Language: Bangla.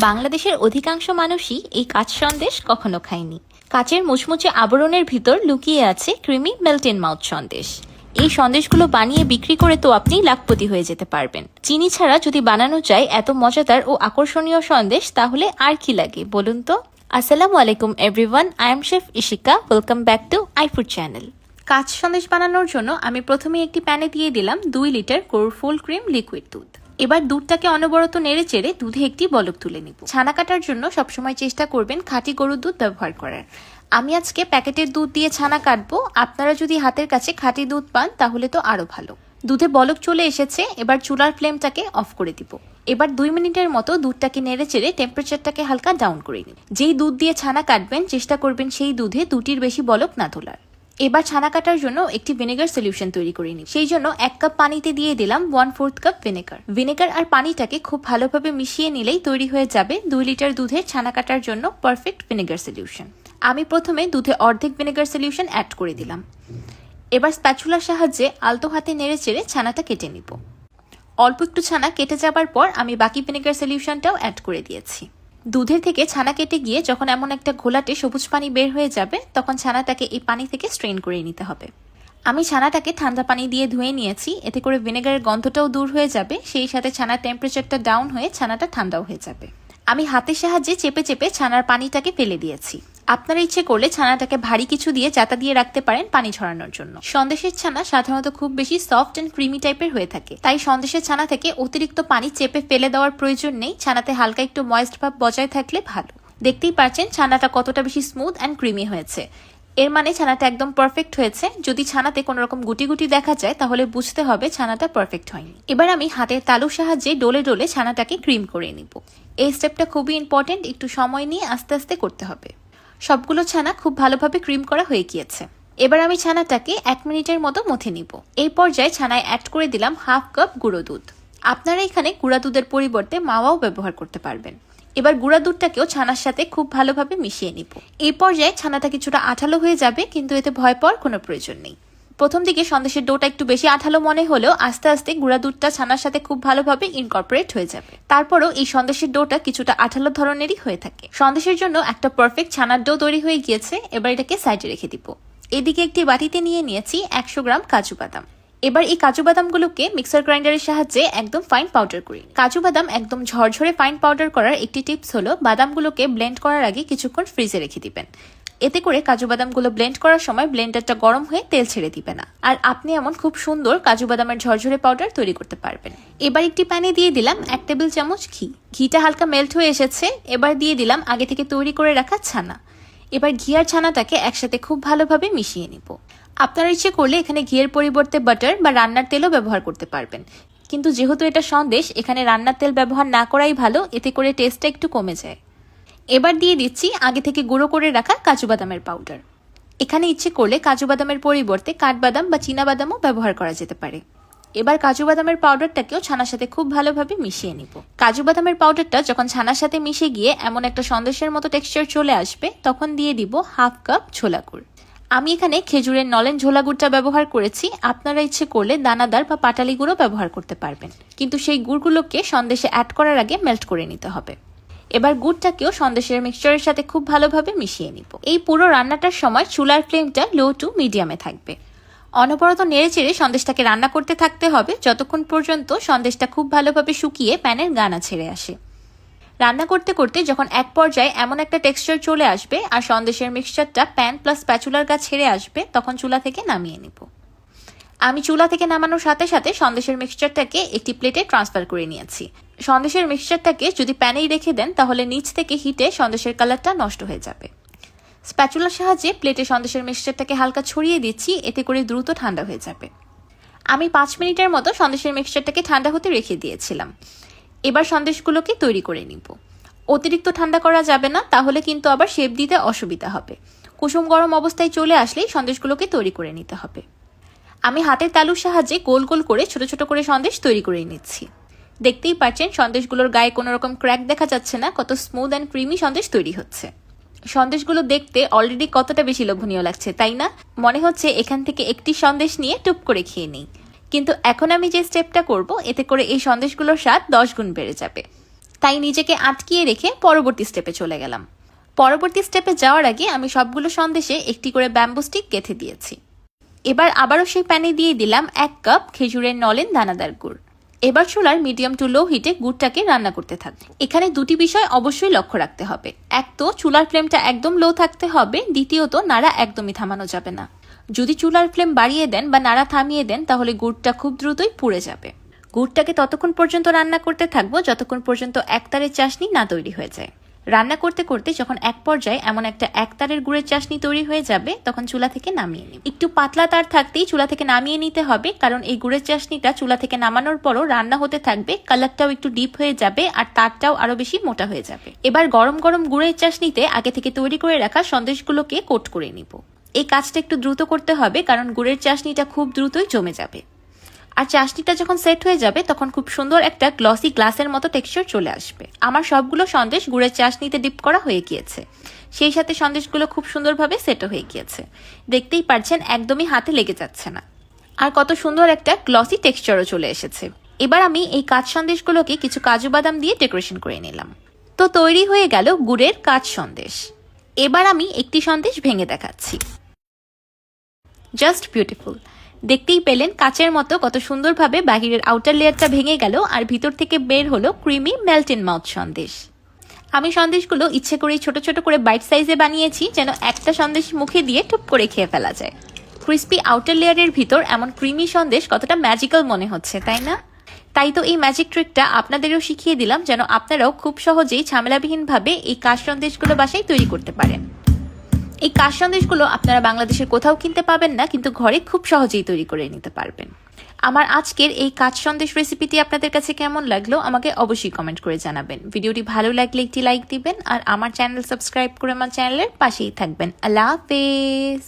বাংলাদেশের অধিকাংশ মানুষই এই কাঁচ সন্দেশ কখনো খায়নি। কাচের মুচমুচে আবরণের ভিতর লুকিয়ে আছে creamy melt in mouth Sandesh. এই সন্দেশগুলো বানিয়ে বিক্রি করে তো আপনি লাখপতি হয়ে যেতে পারবেন। চিনি ছাড়া যদি বানানো যায় এত মজাদার ও আকর্ষণীয় সন্দেশ, তাহলে আর কি লাগে বলুন তো। আসসালামু আলাইকুম everyone, I am chef Ishika. Welcome back to আইফুড channel. কাঁচ সন্দেশ বানানোর জন্য আমি প্রথমে একটি প্যানে দিয়ে দিলাম 2 লিটার গরুর ফুল ক্রিম লিকুইড দুধ। এবার দুধটাকে অনবরত নেড়ে চেড়ে দুধে একটি বলক তুলে নিব। ছানা কাটার জন্য সবসময় চেষ্টা করবেন খাঁটি গরুর দুধ ব্যবহার করার। আমি আজকে প্যাকেটের দুধ দিয়ে ছানা কাটবো। আপনারা যদি হাতের কাছে খাঁটি দুধ পান তাহলে তো আরো ভালো। দুধে বলক চলে এসেছে, এবার চুলার ফ্লেমটাকে অফ করে দিব। এবার 2 মিনিটের মতো দুধটাকে নেড়ে চেড়ে টেম্পারেচারটাকে হালকা ডাউন করে নিন। যেই দুধ দিয়ে ছানা কাটবেন চেষ্টা করবেন সেই দুধে 2টির বেশি বলক না তোলার। এবার ছানা কাটার জন্য একটি ভিনেগার সলিউশন তৈরি করে নিই। সেই জন্য 1 কাপ পানিতে দিয়ে দিলাম 1/4 কাপ ভিনেগার। ভিনেগার আর পানিটাকে খুব ভালোভাবে মিশিয়ে নিলেই তৈরি হয়ে যাবে 2 লিটার দুধের ছানা কাটার জন্য পারফেক্ট ভিনেগার সলিউশন। আমি প্রথমে দুধে অর্ধেক ভিনেগার সলিউশন অ্যাড করে দিলাম। এবার স্প্যাচুলার সাহায্যে আলতো হাতে নেড়ে চেড়ে ছানাটা কেটে নিব। অল্প একটু ছানা কেটে যাবার পর আমি বাকি ভিনেগার সলিউশনটাও অ্যাড করে দিয়েছি। দুধের থেকে ছানা কেটে গিয়ে যখন এমন একটা ঘোলাটে সবুজ পানি বের হয়ে যাবে তখন ছানাটাকে এই পানি থেকে স্ট্রেন করে নিতে হবে। আমি ছানাটাকে ঠান্ডা পানি দিয়ে ধুয়ে নিয়েছি, এতে করে ভিনেগারের গন্ধটাও দূর হয়ে যাবে, সেই সাথে ছানার টেম্পারেচারটা ডাউন হয়ে ছানাটা ঠান্ডাও হয়ে যাবে। আমি হাতের সাহায্যে চেপে চেপে ছানার পানিটাকে ফেলে দিয়েছি। আপনারা ইচ্ছে করলে ছানাটাকে ভারী কিছু দিয়ে চাতা দিয়ে রাখতে পারেন পানি ঝরানোর জন্য। সন্দেশের ছানা সাধারণত খুব বেশি সফট এন্ড ক্রিমি টাইপের হয়ে থাকে, তাই সন্দেশের ছানা থেকে অতিরিক্ত পানি চেপে ফেলে দেওয়ার প্রয়োজন নেই। ছানাতে হালকা একটু ময়েস্ট ভাব বজায় থাকলে ভালো। দেখতেই পাচ্ছেন ছানাটা কতটা বেশি স্মুথ এন্ড ক্রিমি হয়েছে। এর মানে ছানাটা একদম পারফেক্ট হয়েছে। যদি ছানাতে কোনো রকম গুটি গুটি দেখা যায় তাহলে বুঝতে হবে ছানাটা পারফেক্ট হয়নি। এবার আমি হাতের তালুর সাহায্যে ডলে ডলে ছানাটাকে ক্রিম করে নিব। এই স্টেপটা খুবই ইম্পর্টেন্ট, একটু সময় নিয়ে আস্তে আস্তে করতে হবে। সবগুলো ছানা খুব ভালোভাবে ক্রিম করা হয়ে গিয়েছে। এবার আমি ছানাটাকে 1 মিনিটের মতো মথে নিব। এই পর্যায়ে ছানায় অ্যাড করে দিলাম 1/2 কাপ গুঁড়ো দুধ। আপনারা এখানে গুঁড়া দুধের পরিবর্তে মাওয়াও ব্যবহার করতে পারবেন। এবার গুঁড়া দুধটাকেও ছানার সাথে খুব ভালোভাবে মিশিয়ে নিব। এই পর্যায়ে ছানাটা কিছুটা আঠালো হয়ে যাবে, কিন্তু এতে ভয় পাওয়ার কোনো প্রয়োজন নেই। প্রথম দিকে সন্দেশের ডোটা একটু বেশি আঠালো মনে হলেও আস্তে আস্তে গুঁড়া দুধটা ছানার সাথে খুব ভালোভাবে ইনকর্পোরেট হয়ে যাবে। তারপরও এই সন্দেশের ডোটা কিছুটা আঠালো ধরনেরই হয়ে থাকে। সন্দেশের জন্য একটা পারফেক্ট ছানার ডো তৈরি হয়ে গিয়েছে। এবার এটাকে সাইডে রেখে দিব। এদিকে একটি বাটিতে নিয়ে নিয়েছি 100 গ্রাম কাজু বাদাম। এবার এই কাজু বাদামগুলোকে মিক্সার গ্রাইন্ডারের সাহায্যে একদম ফাইন পাউডার করি। কাজু বাদাম একদম ঝরঝরে ফাইন পাউডার করার একটি টিপস হলো বাদামগুলোকে ব্লেন্ড করার আগে কিছুক্ষণ ফ্রিজে রেখে দিবেন। এতে করে কাজু বাদামগুলো ব্লেন্ড করার সময় ব্লেন্ডারটা গরম হয়ে তেল ছেড়ে দিবে না, আর আপনি এমন খুব সুন্দর কাজু বাদামের ঝরঝরে পাউডার তৈরি করতে পারবেন। এবার একটি প্যানে দিয়ে দিলাম 1 টেবিল চামচ ঘি। ঘিটা হালকা মেল্ট হয়ে এসেছে। এবার দিয়ে দিলাম আগে থেকে তৈরি করে রাখা ছানা। এবার ঘি আর ছানাটাকে একসাথে খুব ভালোভাবে মিশিয়ে নিব। আপনারা ইচ্ছে করলে এখানে ঘিয়ের পরিবর্তে বাটার বা রান্নার তেলও ব্যবহার করতে পারবেন, কিন্তু যেহেতু এটা সন্দেশ এখানে রান্নার তেল ব্যবহার না করাই ভালো, এতে করে টেস্টটা একটু কমে যায়। এবার দিয়ে দিচ্ছি আগে থেকে গুঁড়ো করে রাখা কাজু বাদামের পাউডার। এখানে ইচ্ছে করলে কাজু বাদামের পরিবর্তে কাঠবাদাম বা চীনা বাদামও ব্যবহার করা যেতে পারে। এবার কাজু বাদামের পাউডারটাকেও ছানার সাথে খুব ভালোভাবে মিশিয়ে নিব। কাজু বাদামের পাউডারটা যখন ছানার সাথে মিশে গিয়ে এমন একটা সন্দেশের মতো টেক্সচার চলে আসবে তখন দিয়ে দিব 1/2 কাপ ছোলা গুড়। আমি এখানে খেজুরের নলেন ঝোলা গুড়টা ব্যবহার করেছি। আপনারা ইচ্ছে করলে দানাদার বা পাটালি গুঁড়ো ব্যবহার করতে পারবেন, কিন্তু সেই গুড়গুলোকে সন্দেশে অ্যাড করার আগে মেল্ট করে নিতে হবে। এবার গুড়টাকেও সন্দেশের মিক্সচারের সাথে খুব ভালোভাবে মিশিয়ে নিব। এই পুরো রান্নাটার সময় চুলার ফ্লেমটা লো টু মিডিয়ামে থাকবে। অনবরত নেড়ে চেড়ে সন্দেশটাকে রান্না করতে থাকতে হবে যতক্ষণ পর্যন্ত সন্দেশটা খুব ভালোভাবে শুকিয়ে প্যানের গানা ছেড়ে আসে। রান্না করতে করতে যখন এক পর্যায়ে এমন একটা টেক্সচার চলে আসবে আর সন্দেশের মিক্সচারটা প্যান প্লাস স্প্যাচুলার গা ছেড়ে আসবে তখন চুলা থেকে নামিয়ে নিব। আমি চুলা থেকে নামানোর সাথে সাথে সন্দেশের মিক্সচারটাকে একটি প্লেটে ট্রান্সফার করে নিয়েছি। সন্দেশের মিক্সচারটাকে যদি প্যানেই রেখে দেন তাহলে নিচ থেকে হিটে সন্দেশের কালারটা নষ্ট হয়ে যাবে। স্প্যাচুলার সাহায্যে প্লেটে সন্দেশের মিক্সচারটাকে হালকা ছড়িয়ে দিচ্ছি, এতে করে দ্রুত ঠান্ডা হয়ে যাবে। আমি 5 মিনিটের মতো সন্দেশের মিক্সচারটাকে ঠান্ডা হতে রেখে দিয়েছিলাম। এবার সন্দেশগুলোকে তৈরি করে নিব। অতিরিক্ত ঠান্ডা করা যাবে না, তাহলে কিন্তু আবার শেপ দিতে অসুবিধা হবে। কুসুম গরম অবস্থায় চলে আসলেই সন্দেশগুলোকে তৈরি করে নিতে হবে। আমি হাতের তালুর সাহায্যে গোল গোল করে ছোট ছোট করে সন্দেশ তৈরি করে নিচ্ছি। দেখতেই পাচ্ছেন সন্দেশগুলোর গায়ে কোনো রকম ক্র্যাক দেখা যাচ্ছে না, কত স্মুথ অ্যান্ড ক্রিমি সন্দেশ তৈরি হচ্ছে। সন্দেশগুলো দেখতে অলরেডি কতটা বেশি লোভনীয় লাগছে, তাই না? মনে হচ্ছে এখান থেকে একটি সন্দেশ নিয়ে টুপ করে খেয়ে নিই। কিন্তু এখন আমি যে স্টেপটা করব এতে করে এই সন্দেশগুলোর স্বাদ 10 গুণ বেড়ে যাবে। তাই নিজেকে আটকিয়ে রেখে পরবর্তী স্টেপে চলে গেলাম। পরবর্তী স্টেপে যাওয়ার আগে আমি সবগুলো সন্দেশে একটি করে ব্যাম্বু স্টিক গেঁথে দিয়েছি। এবার আবারও সেই প্যানে দিয়ে দিলাম 1 কাপ খেজুরের নলেন দানাদার গুড়। এবার চুলার মিডিয়াম টু লো হিটে গুড়টাকে রান্না করতে থাকবে। এখানে দুটি বিষয় অবশ্যই লক্ষ্য রাখতে হবে। এক তো চুলার ফ্লেমটা একদম লো থাকতে হবে, দ্বিতীয়ত নাড়া একদমই থামানো যাবে না। যদি চুলার ফ্লেম বাড়িয়ে দেন বা নাড়া থামিয়ে দেন তাহলে গুড়টা খুব দ্রুতই পুড়ে যাবে। গুড়টাকে ততক্ষণ পর্যন্ত রান্না করতে থাকবো যতক্ষণ পর্যন্ত একতারের চাশনি না তৈরি হয়ে যায়। রান্না করতে করতে যখন এক পর্যায়ে এমন একটা একতারের গুড়ের চাশনি তৈরি হয়ে যাবে তখন চুলা থেকে নামিয়ে নিন। একটু পাতলা তার থাকতেই চুলা থেকে নামিয়ে নিতে হবে, কারণ এই গুড়ের চাশনিটা চুলা থেকে নামানোর পরও রান্না হতে থাকবে, কালারটাও একটু ডিপ হয়ে যাবে আর তারটাও আরো বেশি মোটা হয়ে যাবে। এবার গরম গরম গুড়ের চাশনিতে আগে থেকে তৈরি করে রাখা সন্দেশগুলোকে কোট করে নিব। এই কাজটা একটু দ্রুত করতে হবে, কারণ গুড়ের চাশনিটা খুব দ্রুতই জমে যাবে। আর চাশনিটা যখন সেট হয়ে যাবে তখন খুব সুন্দর একটা গ্লসি গ্লাসের মতো টেক্সচার চলে আসবে। আমার সবগুলো সন্দেশ গুড়ের চাশনিতে ডিপ করা হয়ে গিয়েছে, সেই সাথে সন্দেশগুলো খুব সুন্দরভাবে সেটও হয়ে গিয়েছে। দেখতেই পাচ্ছেন একদমই হাতে লেগে যাচ্ছে না, আর কত সুন্দর একটা গ্লসি টেক্সচারও চলে এসেছে। এবার আমি এই কাঁচ সন্দেশগুলোকে কিছু কাজু বাদাম দিয়ে ডেকোরেশন করে নিলাম। তো তৈরি হয়ে গেল গুড়ের কাঁচ সন্দেশ। এবার আমি একটি সন্দেশ ভেঙে দেখাচ্ছি। Just beautiful. দেখতেই পেলেন কাচের মতো কত সুন্দরভাবে বাহিরের আউটার লেয়ারটা ভেঙে গেল আর ভিতর থেকে বের হলো creamy melt in mouth Sandesh. আমি সন্দেশগুলো ইচ্ছে করেই ছোট ছোট করে বাইট সাইজে বানিয়েছি, যেন একটা সন্দেশ মুখে দিয়ে টুপ করে খেয়ে ফেলা যায়। ক্রিস্পি আউটার লেয়ারের ভিতর এমন ক্রিমি সন্দেশ কতটা ম্যাজিক্যাল মনে হচ্ছে, তাই না? তাই তো এই ম্যাজিক ট্রিকটা আপনাদেরও শিখিয়ে দিলাম, যেন আপনারাও খুব সহজেই ঝামেলাবিহীনভাবে এই কাঁচ সন্দেশগুলো বাসায় তৈরি করতে পারেন। এই কাঁচ সন্দেশগুলো আপনারা বাংলাদেশের কোথাও কিনতে পাবেন না, কিন্তু ঘরে খুব সহজেই তৈরি করে নিতে পারবেন। আমার আজকের এই কাঁচ সন্দেশ রেসিপিটি আপনাদের কাছে কেমন লাগলো আমাকে অবশ্যই কমেন্ট করে জানাবেন। ভিডিওটি ভালো লাগলে একটি লাইক দিবেন আর আমার চ্যানেল সাবস্ক্রাইব করে আমার চ্যানেলের পাশেই থাকবেন। আল্লাহ হাফেজ।